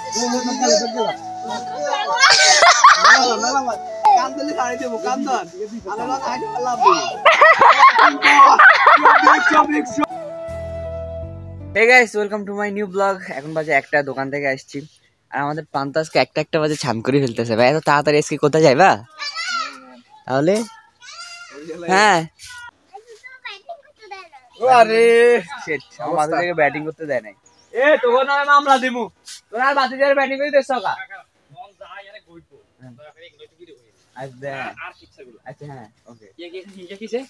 Hey guys, welcome to my new vlog. এখন বাজে একটা দোকান থেকে আসছি আর আমাদের পান্তাসকে একটা বাজে ছান করে ফেলতেছে ভাই। এত তাড়াতাড়ি আজকে কোথায় যাইবা তাহলে? হ্যাঁ আরে শিট, আমাদের থেকে ব্যাটিং করতে দেয় নাই। এ তোর নামে মামলা দিমু, তোর আর বাতি যারে ব্যাটিং করে দেছ কা মন যায় আরে কইবো তোরা খালি একটু ভিডিও করি আচ্ছা আর কিচ্ছাগুলো। আচ্ছা হ্যাঁ ওকে কি কিছে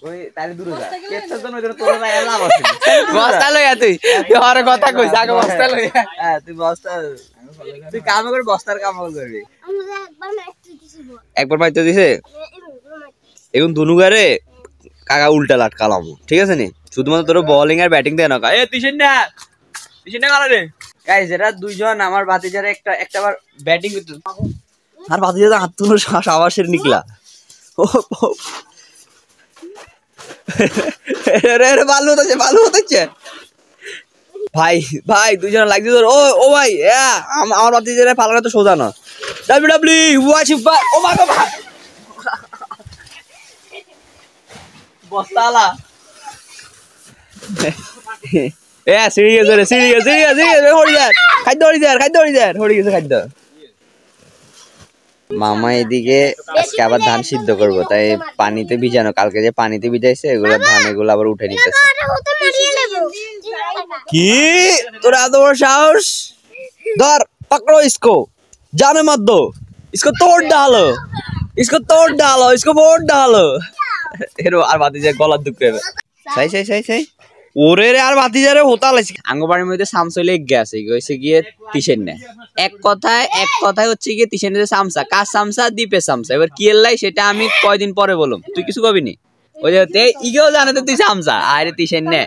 ওই তাইলে দূরে যা কেটছার জন্য তোর তোর ভাই লাভ আছে। বস্তা লইয়া তুই আরে কথা কইছ আগে বস্তা লইয়া। হ্যাঁ তুই বস্তা তুই কাম করে বস্তার কাম করবি। একবার মাইতে দিছে এখন দুনুগারে কাকা উল্টা লাটকালাম, ঠিক আছে নি? শুধুমাত্র তোর বোলিং আর ব্যাটিং দেয় না। এ তিশিন না কারা রে গাইস, এরা দুইজন আমার ভাতিজারে একটাবার ব্যাটিং করতে আর ভাতিজা হাত তুলো সাবাসের নিকলা। রে ভালো হতেছে ভাই ভাই দুইজন লাগছে তোর। ও ভাই আমার ভাতিজারে পালানো তো সোজা না। ডাব্লিউডাব্লিউ ওয়াচিং ভাই ও মা গো ভাই বস্তালা মামা এদিকে আজকে আবার ধান সিদ্ধ করবো, তাই পানিতে ভিজানো, কালকে যে পানিতে ভিজাইছে এগুলো ধান এগুলো আবার উঠে নিতেছে। কি তোর এত বড় সাহস? ধর পকড়ো ইসকো, জানে মত দো, ইসকো তোড় ডালো, ইসকো ভোট ডালো। এরো আর ভাতিজা গলার দুঃখ হবে। সাই ওরে রে আর ভাতিজারে হোতা লাইছে। আঙ্গবাড়ির মধ্যে সামসইলে গ্যাস হইছে গিয়ে তিশেন না। এক কথায় হচ্ছে গিয়ে তিশেনের সামসা, কাজ সামসা দ্বীপের সামসা। এবার কি এলাই সেটা আমি কয়দিন পরে বললাম, তুই কিছু কবি নি? ওই যে ইগেও জানে তো তুই সামসা আরে তিশেন নে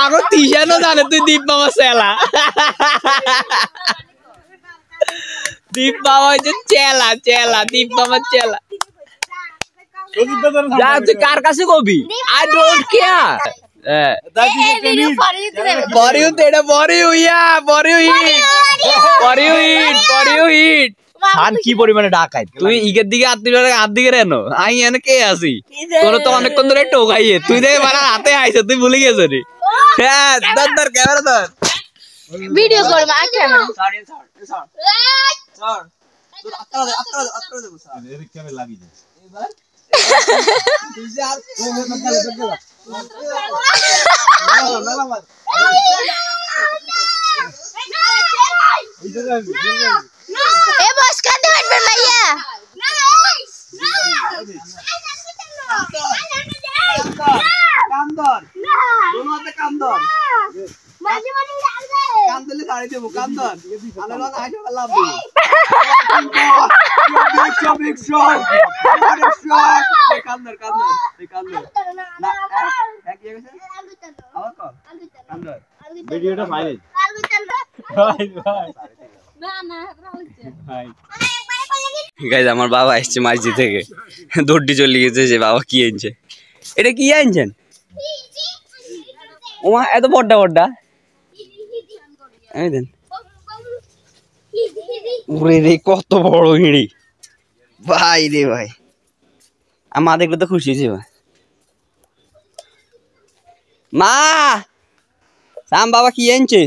আগো তিশানও জানে তুই দীপ মামা চেলা। দীপ মামা হচ্ছে চেলা দীপ মামার চেলা। তুই কার কাছে কবি? I don't care. কি পরিমানে ডাকাই তুই ইগের দিকে হাত দিকে রেন আই এনে কে আছি তোর তো অনেকক্ষণ ধরে টোকাইয়ে তুই দেখে মানে হাতে আইছে তুই ভুলে গেছ রে। হ্যাঁ ধর ক্যামেরা ধর ভিডিও কর মা কেন আমার বাবা আসছে মাঝি থেকে দৌড়ি চলে গেছে। যে বাবা কি আনছে? এটা কি আনছেন? ওমা এত বড়টা দেন। ওরে রে কত বড় হিড়ি ভাই রে ভাই, মা দেখলে তো খুশি হয়েছে। মা সাম বাবা কি আনছে?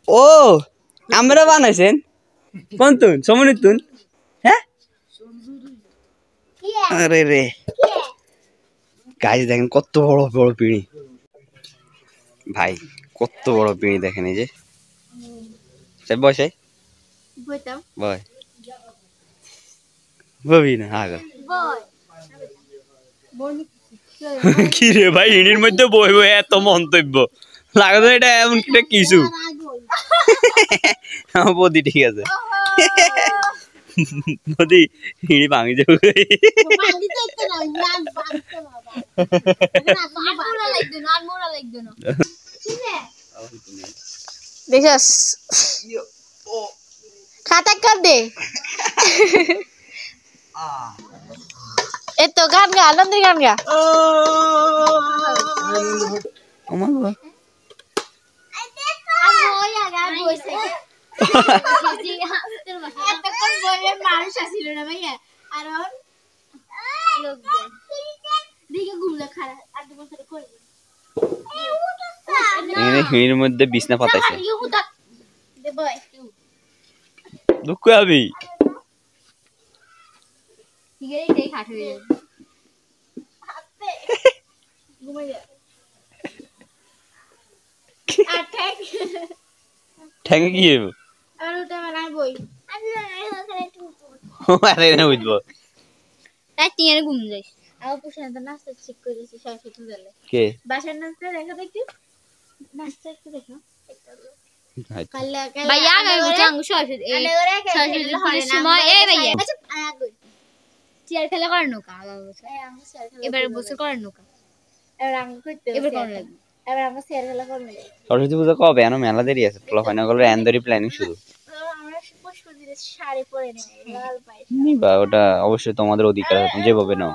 ও আমরা বানাইছেন কোন তুন সমনির তুন? হ্যাঁ আরে রে গাইস দেখেন কত বড় বড় পিঁড়ি ভাই, কত বড় পিঁড়ি দেখেন। এই যে বসে বয় ববি না আগা কি রে ভাই হিড়ির মধ্যে বই এত মন্তব্য লাগতো এটা এমন কিছু আমার বদি ঠিক আছে বদি হিড়ি ভাঙি যাবে। देखस खाता कर दे ए तो गान गा आनंद गान गा এতক্ষণ বললেন মানুষ আসিল না ভাইয়া আর লোক দেখে ঘুমলে খারাপ আর 2 বছর করবে এখানে হিড়ের মধ্যে বিছনা পাতাইছে দুঃখ আমি ঠ্যাঙ্গে কি হইব আরে না বুঝবো ঘুম যাই আমার পুষে নাস্তা ঠিক করেছি সরস্বতী বেলা কে বাসার নাস্তা দেখা দেখি নাস্তা একটু দেখো भैया अगर कुछ अंग शॉर्ट সময় এই ভাইয়া চেয়ার খেলা করার নৌকা এবারে বছর করার নৌকা এবার কোন লাগবে এবার আমরা চেয়ার খেলা করব সরস্বতী পূজা কবে এনো মেলা দেরি আছে পোলা ফাইনা গলে এন্ডরি প্ল্যানিং শুরু আমরা পুষ্প দিলে শাড়ি পরে নেব লাল পাই নিবা ওটা অবশ্যই তোমাদের অধিকার আছে যেভাবে নাও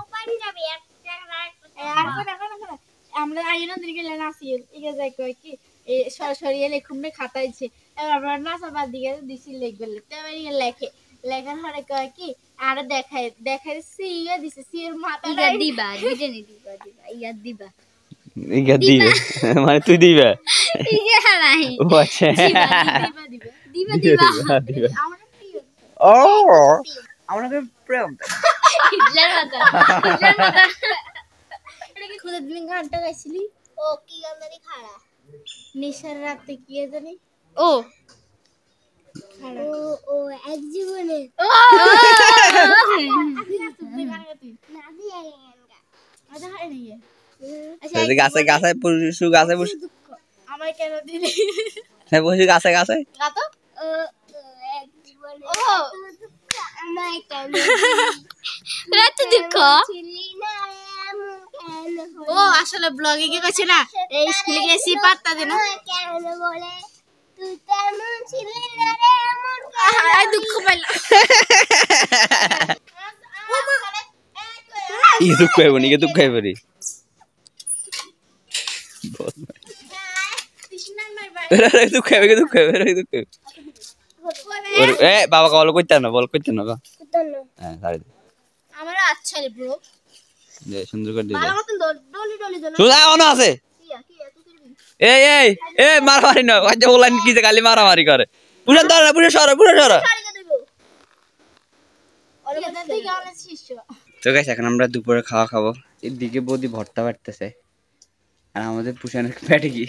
আমরা আইনা দিকে নাচি এগে যাই কই কি এই সরাসরি লেখুমনে খাতাইছে এবার আমরা নাচা বাদ দিকে দিছি লিখবে তবে লেখে লেখার পরে কয় কি আর দেখাই সিয়া দিছে সির মাথা দিবা দিজেনি দিবা ইয়া দিবা ইয়া দিবে মানে তুই দিবা ইয়া নাই ও আচ্ছা দিবা দিবা আমরা কি ও আমাকে প্রেম হিটলার মাথা এটা কি খুদা দিন গানটা গাইছিলি ও কি গান জানি খাড়া নিশার রাতে কি জানি ও ও এক জীবনে ও গাছে গাছে পশু গাছে পশু আমার কেন দিলি হ্যাঁ পশু গাছে গাছে গাতো ও এক জীবনে ও আমার কেন রাত দুঃখ ও আসলে ব্লগে কি কইছে না এই স্কুলে গেছি পাত্তা দেন কেন বলে তুই তেমন ছিলি না রে এমন আই দুঃখ পাইলা ই দুঃখ হইব নি দুঃখ হইব রে দুঃখ হইব দুঃখ হইব এ বাবা কল কইতা না বল কইতা না বা হ্যাঁ সারি আমার আচ্ছা রে ব্রো যে সুন্দর করে দিলে ভালো মতন ডলি ডলি দেন সুদা অন আছে এই এই এ মারামারি না আজ ওলাইন কি যে খালি মারামারি করে পুরো ধর পুরো সর তো গাইস এখন আমরা দুপুরে খাওয়া খাবো এদিকে বৌদি ভর্তা বাটতেছে আর আমাদের পুষানের পেটে কি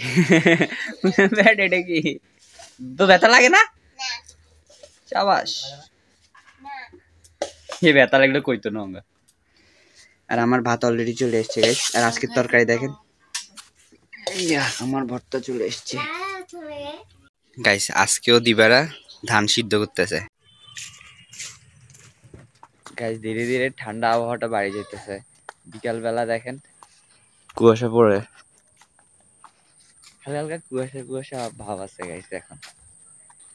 পেট এটা কি তো ব্যথা লাগে না শাবাশ এই ব্যথা লাগলে কইতো না আমরা আর আমার ভাত অলরেডি চলে এসেছে গাইস আর আজকের তরকারি দেখেন আমার ভর্তা চলে এসেছে গাইস আজকেও দিবারা ধান সিদ্ধ করতেছে গাইস ধীরে ধীরে ঠান্ডা আবহাওয়াটা বাড়ি যেতেছে বিকাল বেলা দেখেন কুয়াশা পড়ে হালকা হালকা কুয়াশা ভাব আছে গাইস এখন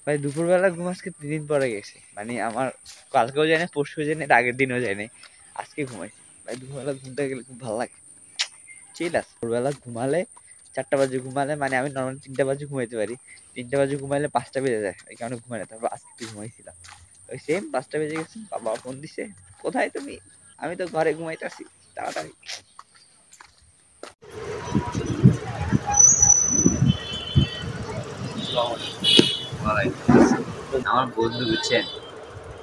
ভাই দুপুরবেলা ঘুম আজকে 3 দিন পরে গেছে মানে আমার কালকেও যায়নি পরশু যায়নি আগের দিনও যায়নি আজকে ঘুমাইছি ভাই দুপুরবেলা ঘুমতে গেলে খুব ভালো লাগে চিল আছে দুপুরবেলা ঘুমালে 4টা বাজে ঘুমালে মানে আমি নর্মালি 3টা বাজে ঘুমাইতে পারি 3টা বাজে ঘুমাইলে 5টা বেজে যায় এই কারণে ঘুমাই না তারপর আজকে ঘুমাইছিলাম ওই সেম 5টা বেজে গেছে বাবা ফোন দিছে কোথায় তুমি আমি তো ঘরে ঘুমাইতেছি তাড়াতাড়ি আমার বন্ধু বুঝছেন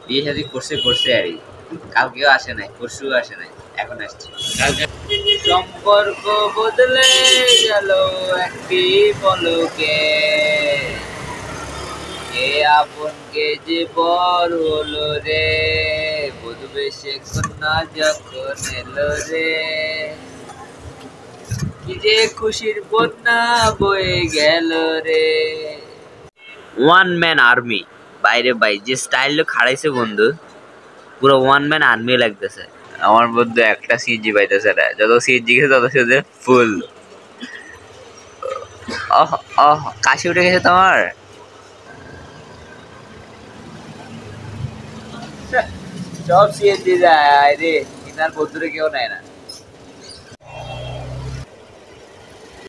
বিয়ে শাদী করছে আরই কালকেও আসে নাই পরশুও আসে নাই এখন আসছে সম্পর্ক বদলে গেল একটি পলকে কে আপন কে যে বর হলো রে বুঝবে সে কন্যা যখন এলো রে কি যে খুশির বন্যা বয়ে গেল রে ওয়ান ম্যান আর্মি বাইরে বাই যে স্টাইল খাড়াইছে বন্ধু পুরো ওয়ান ম্যান আর্মি লাগতেছে আমার বন্ধু একটা সিএনজি পাইতেছে না যত সিএনজি গেছে তত সাথে ফুল কাশি উঠে গেছে তোমার সব সিএনজি যায় রে কিনার বন্ধুরে কেউ নেয় না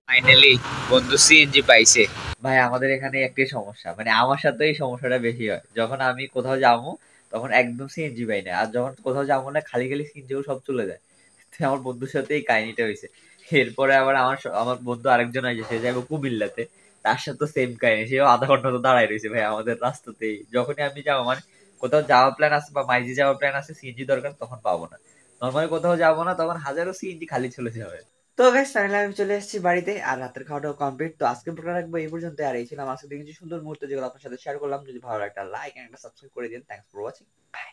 ফাইনালি বন্ধু সিএনজি পাইছে ভাই আমাদের এখানে একটাই সমস্যা, মানে আমার সাথে এই সমস্যাটা বেশি হয়। যখন আমি কোথাও যাবো তখন একদম সিএনজি পাই না, আর যখন কোথাও যাবো না খালি খালি সিএনজিও সব চলে যায়। তো আমার বন্ধুর সাথে এই কাহিনীটা হয়েছে। এরপরে আবার আমার বন্ধু আরেকজন আছে, সে যাবে কুমিল্লাতে, তার সাথে সেম কাহিনী, সেও আধা ঘন্টা তো দাঁড়ায় রয়েছে ভাই আমাদের রাস্তাতেই। যখনই আমি যাবো মানে কোথাও যাওয়ার প্ল্যান আছে বা মাইজি যাওয়ার প্ল্যান আছে, সিএনজি দরকার, তখন পাবো না। নর্মালি কোথাও যাবো না তখন হাজারো সিএনজি খালি চলে যাবে। তো গাইস ফাইনালি আমি চলে এসেছি বাড়িতে, আর রাতের খাওয়াটাও কমপ্লিট। তো আজকে প্রোগ্রাম রাখবো এই পর্যন্ত। আর এই ছিলাম আজকে কিছু সুন্দর মুহূর্ত যেগুলো আপনার সাথে শেয়ার করলাম। যদি ভালো লাগে একটা লাইক এন্ড একটা সাবস্ক্রাইব করে দিন। Thanks for watching. বাই।